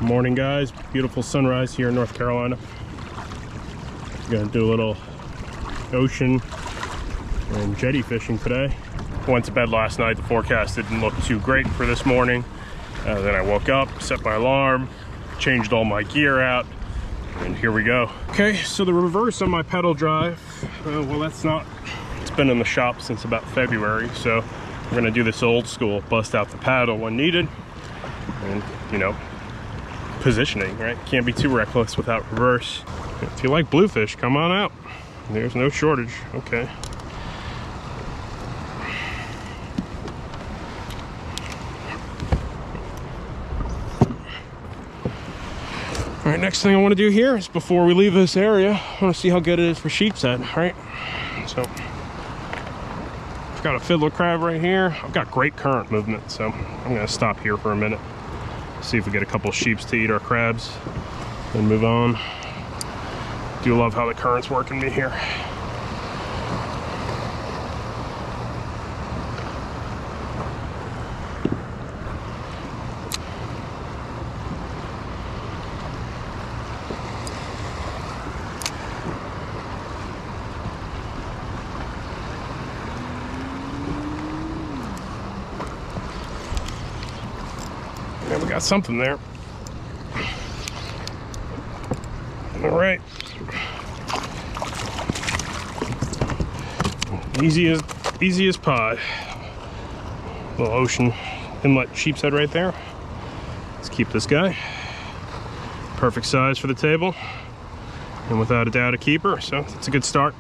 Morning, guys. Beautiful sunrise here in North Carolina. Gonna do a little ocean and jetty fishing today. Went to bed last night. The forecast didn't look too great for this morning. Then I woke up, set my alarm, changed all my gear out, and here we go. Okay, so the reverse on my pedal drive, well, it's been in the shop since about February, so we're gonna do this old school, bust out the paddle when needed, and you know, positioning, right? Can't be too reckless without reverse. If you like bluefish, come on out. There's no shortage. Okay. All right, next thing I want to do here is, before we leave this area, I want to see how good it is for sheepshead, right? So I've got a fiddler crab right here. I've got great current movement, so I'm going to stop here for a minute, see if we get a couple sheeps to eat our crabs, then move on. Do love how the current's working me here. Yeah, we got something there. All right. Easy as pie. Little ocean inlet sheepshead right there. Let's keep this guy. Perfect size for the table, and without a doubt a keeper, so it's a good start.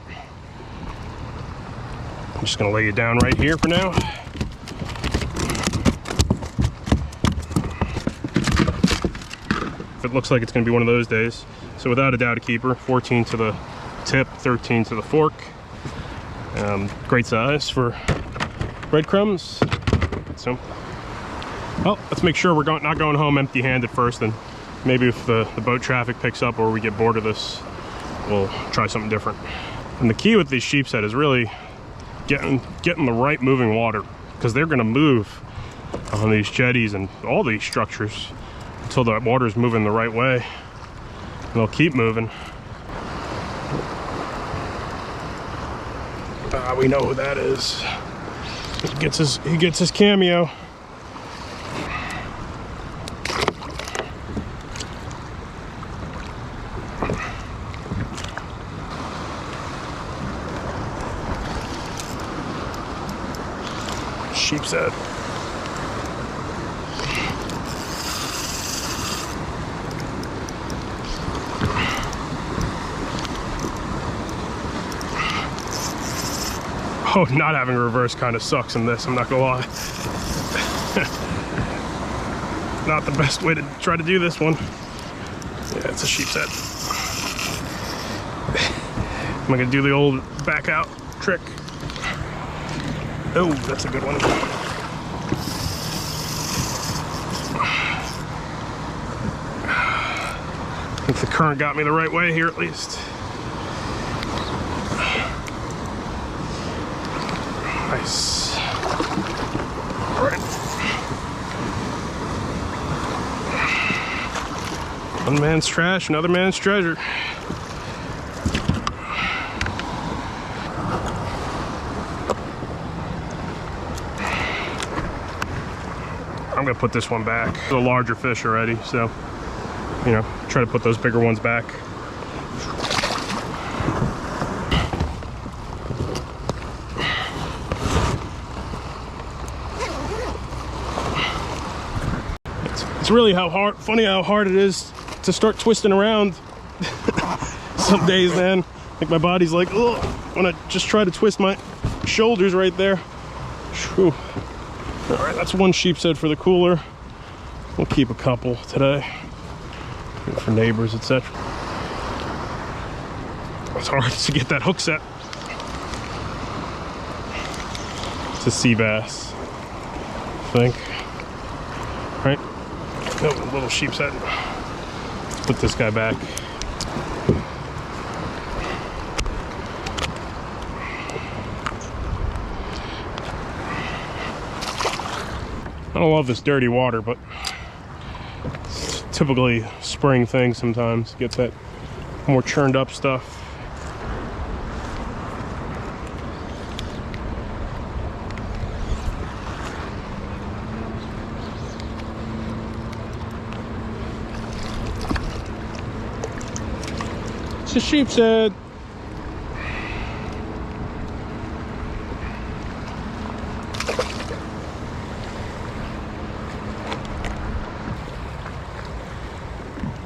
I'm just gonna lay you down right here for now. If it looks like it's gonna be one of those days. So without a doubt a keeper. 14 to the tip, 13 to the fork. Great size for breadcrumbs. So, well, let's make sure we're not going home empty-handed first, and maybe if the boat traffic picks up or we get bored of this, we'll try something different. And the key with these sheepshead is really getting the right moving water, because they're gonna move on these jetties and all these structures until the water's moving the right way. And they'll keep moving. We know who that is. He gets his cameo. Sheepshead. Oh, not having reverse kind of sucks in this, I'm not gonna lie. Not the best way to try to do this one. Yeah, it's a sheepshead. I'm gonna do the old back out trick. Oh, that's a good one. I think the current got me the right way here at least. Nice. All right. One man's trash, another man's treasure. I'm gonna put this one back. It's a larger fish already, so, you know, try to put those bigger ones back. It's really funny how hard it is to start twisting around. Some days, man, like my body's like, oh, when I just try to twist my shoulders right there. Whew. All right, that's one sheepshead for the cooler. We'll keep a couple today for neighbors, etc. It's hard to get that hook set. It's a sea bass, I think. Right? Oh, a little sheepshead. Put this guy back. I don't love this dirty water, but typically spring thing sometimes. Get that more churned up stuff. It's a sheepshead.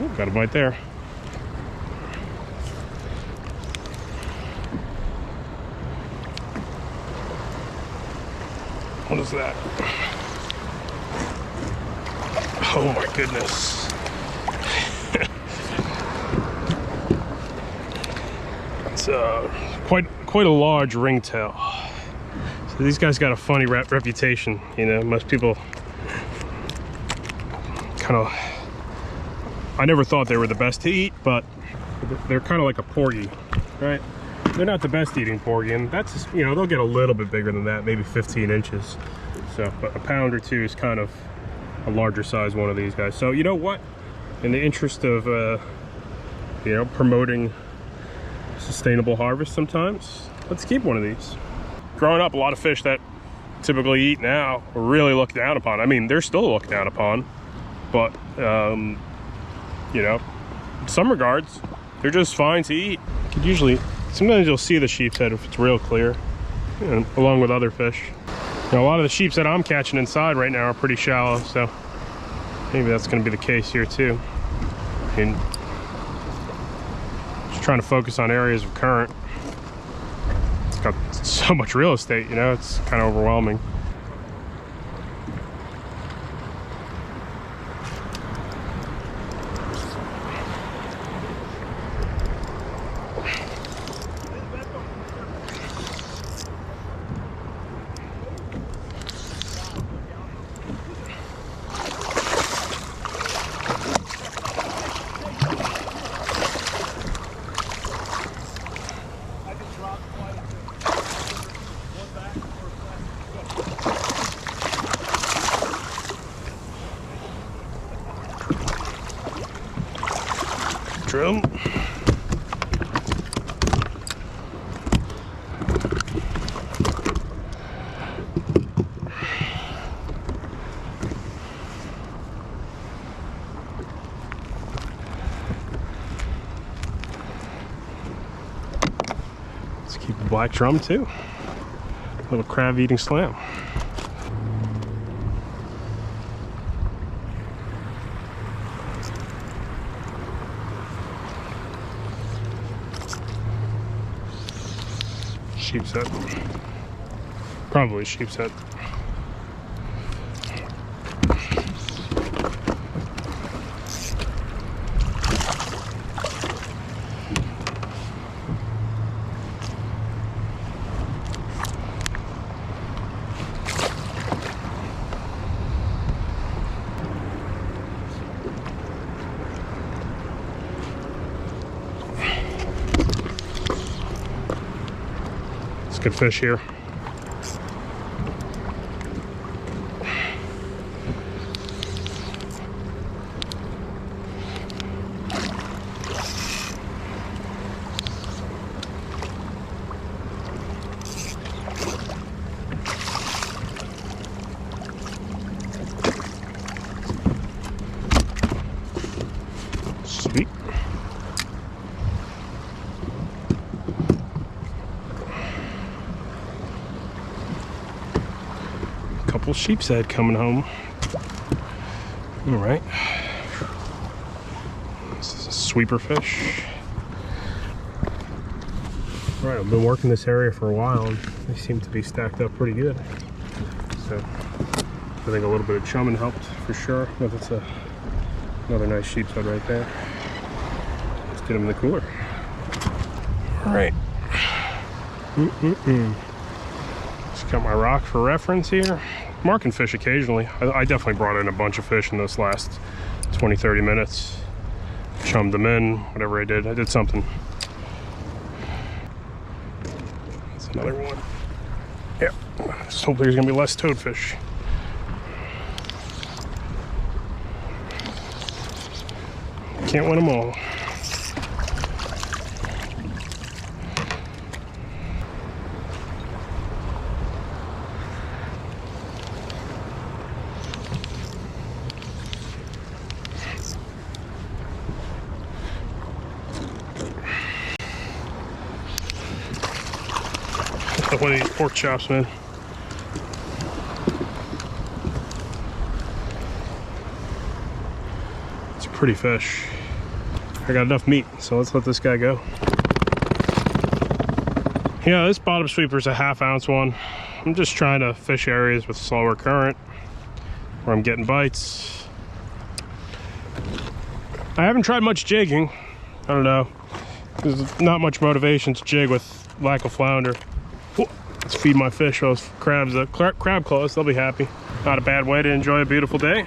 Ooh, got a bite there. What is that? Oh my goodness. It's quite a large ringtail. So these guys got a funny reputation, you know. Most people kind of, I never thought they were the best to eat, but they're kind of like a porgy, right? They're not the best eating porgy, and that's just, you know, they'll get a little bit bigger than that, maybe 15 inches. So, but a pound or two is kind of a larger size one of these guys. So you know what? In the interest of you know, promoting sustainable harvest, sometimes let's keep one of these. Growing up, a lot of fish that typically eat now are really looked down upon. I mean, they're still looked down upon, but you know, in some regards, they're just fine to eat. Usually, sometimes you'll see the sheepshead if it's real clear, and along with other fish. You know, a lot of the sheepshead I'm catching inside right now are pretty shallow, so maybe that's going to be the case here too. And just trying to focus on areas of current. It's got so much real estate, you know, it's kind of overwhelming. Drill. Let's keep a black drum too. Little crab eating slam. Sheepshead. Probably sheepshead. Good fish here. Sweet. Couple sheepshead coming home. All right. This is a sweeper fish. All right, I've been working this area for a while, and they seem to be stacked up pretty good. So I think a little bit of chumming helped for sure. But that's another nice sheepshead right there. Let's get him in the cooler. All right. Just got my rock for reference here. Marking fish occasionally. I definitely brought in a bunch of fish in this last 20-30 minutes. Chummed them in, whatever I did something. That's another one. Yeah, so hopefully there's gonna be less toadfish. Can't win them all. One of these pork chops, man. It's a pretty fish. I got enough meat, so let's let this guy go. Yeah, this bottom sweeper's a 1/2 ounce one. I'm just trying to fish areas with slower current where I'm getting bites. I haven't tried much jigging. I don't know. There's not much motivation to jig with lack of flounder. Ooh, let's feed my fish those crabs, crab claws. They'll be happy. Not a bad way to enjoy a beautiful day.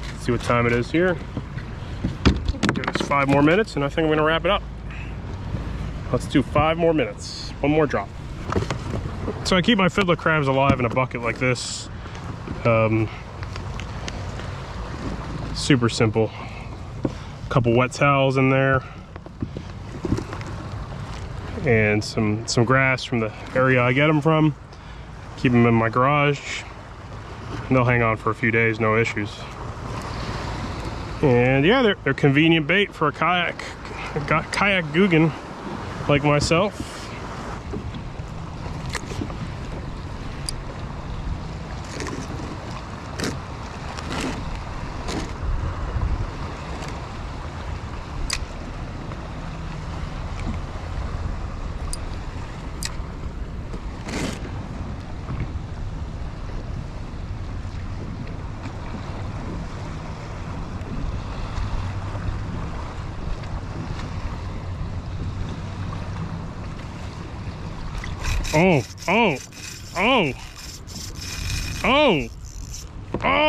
Let's see what time it is here. Give us 5 more minutes and I think I'm gonna wrap it up. Let's do 5 more minutes. One more drop. So I keep my fiddler crabs alive in a bucket like this. Super simple. A couple wet towels in there. And some grass from the area I get them from. Keep them in my garage. And they'll hang on for a few days, no issues. And yeah, they're convenient bait for a kayak Guggen like myself.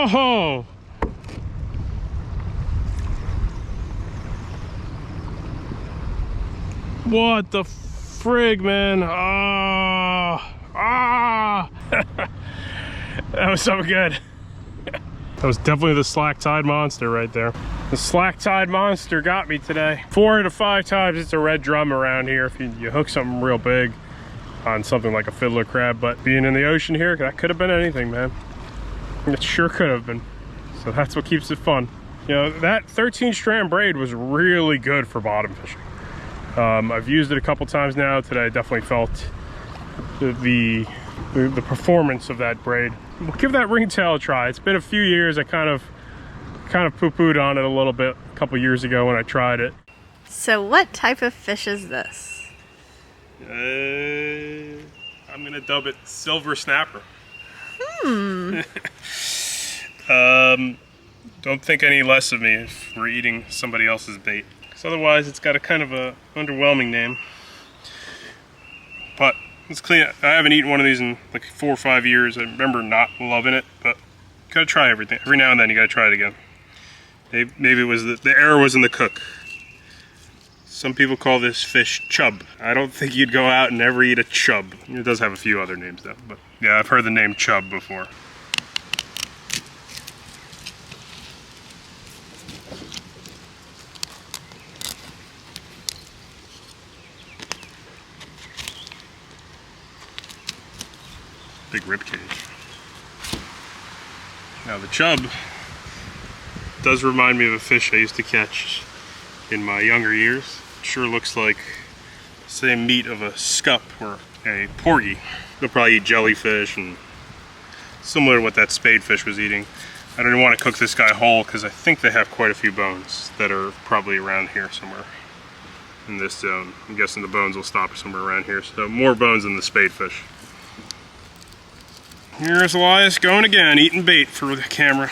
Oh! What the frig, man? That was so good. That was definitely the slack tide monster right there. The slack tide monster got me today. 4 out of 5 times it's a red drum around here if you hook something real big on something like a fiddler crab. But being in the ocean here, that could have been anything, man. It sure could have been. So that's what keeps it fun. You know, that 13 strand braid was really good for bottom fishing. I've used it a couple times now. Today I definitely felt the performance of that braid. We'll give that ringtail a try. It's been a few years. I kind of poo-pooed on it a little bit a couple years ago when I tried it. So what type of fish is this? I'm gonna dub it silver snapper. Don't think any less of me if we're eating somebody else's bait. Because otherwise it's got a kind of a underwhelming name. But let's clean it. I haven't eaten one of these in like 4 or 5 years. I remember not loving it, but you gotta try everything. Every now and then you gotta try it again. Maybe it was the error was in the cook. Some people call this fish chub. I don't think you'd go out and ever eat a chub. It does have a few other names though, but yeah, I've heard the name chub before. Big rib cage. Now the chub does remind me of a fish I used to catch in my younger years. Sure looks like the same meat of a scup or a porgy. They'll probably eat jellyfish and similar to what that spadefish was eating. I don't even want to cook this guy whole because I think they have quite a few bones that are probably around here somewhere in this zone. I'm guessing the bones will stop somewhere around here, so more bones than the spadefish. Here's Elias going again, eating bait for the camera.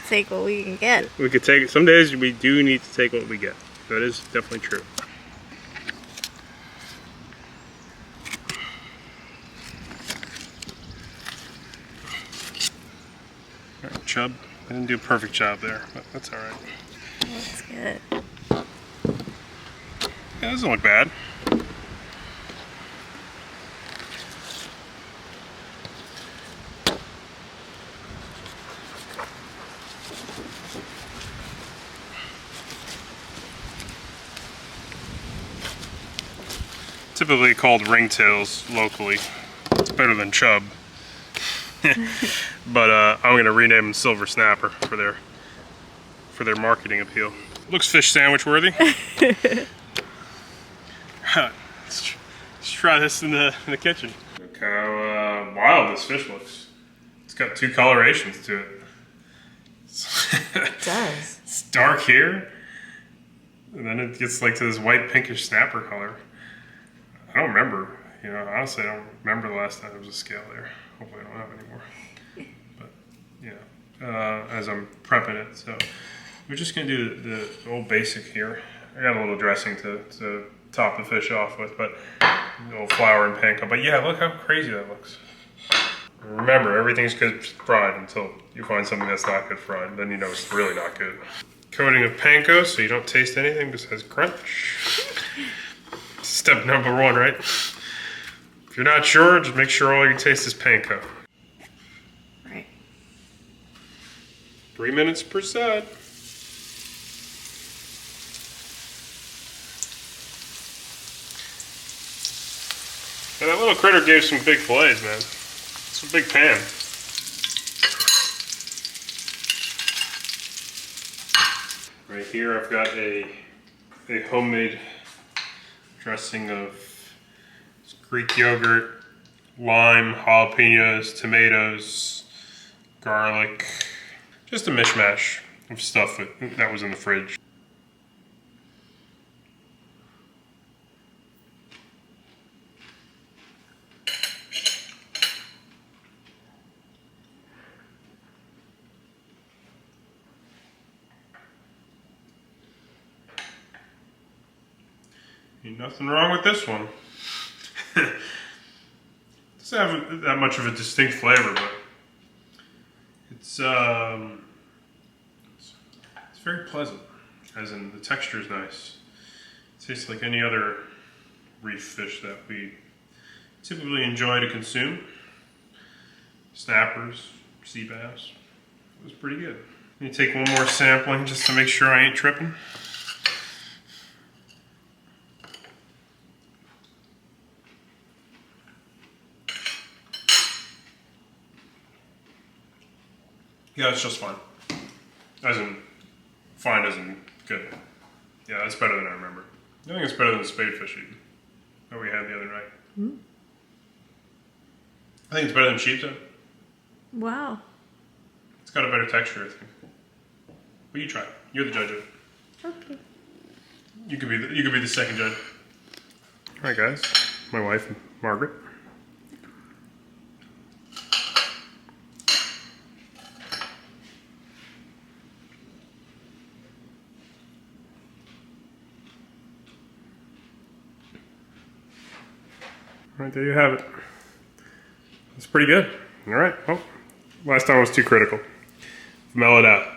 Take what we can get. We could take it. Some days we do need to take what we get. That is definitely true. All right, chub. I didn't do a perfect job there, but that's all right. That's good. Yeah, it doesn't look bad. Typically called ringtails locally. It's better than chub. But I'm gonna rename them silver snapper for their marketing appeal. Looks fish sandwich worthy. Let's try this in the kitchen. Look how wild this fish looks. It's got two colorations to it. It does. It's dark here, and then it gets like to this white pinkish snapper color. I don't remember, you know, honestly I don't remember the last time there was a scale there. Hopefully I don't have any more. But, yeah, as I'm prepping it, so we're just gonna do the old basic here. I got a little dressing to top the fish off with, but a little flour and panko. But yeah, look how crazy that looks. Remember, everything's good fried until you find something that's not good fried. Then you know it's really not good. Coating of panko so you don't taste anything besides crunch. Step number one, right? If you're not sure, just make sure all you taste is panko. Right. 3 minutes per side. And that little critter gave some big fillets, man. It's a big pan. Right here I've got a homemade dressing of Greek yogurt, lime, jalapenos, tomatoes, garlic. Just a mishmash of stuff that was in the fridge. Ain't nothing wrong with this one. Doesn't have that much of a distinct flavor, but it's very pleasant, as in the texture is nice. It tastes like any other reef fish that we typically enjoy to consume. Snappers, sea bass. It was pretty good. Let me take one more sampling just to make sure I ain't tripping. Yeah, it's just fine. As in, fine as in good. Yeah, that's better than I remember. I think it's better than the spadefish even that we had the other night. Mm. I think it's better than sheepshead. Wow. It's got a better texture, I think. But you try it. You're the judge of it. Okay. You could be the second judge. All right, guys. My wife, Margaret. All right, there you have it. It's pretty good. All right. Well, last time I was too critical. Mellow it out.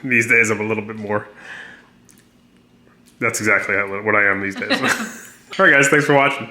These days I'm a little bit more. That's exactly what I am these days. All right, guys. Thanks for watching.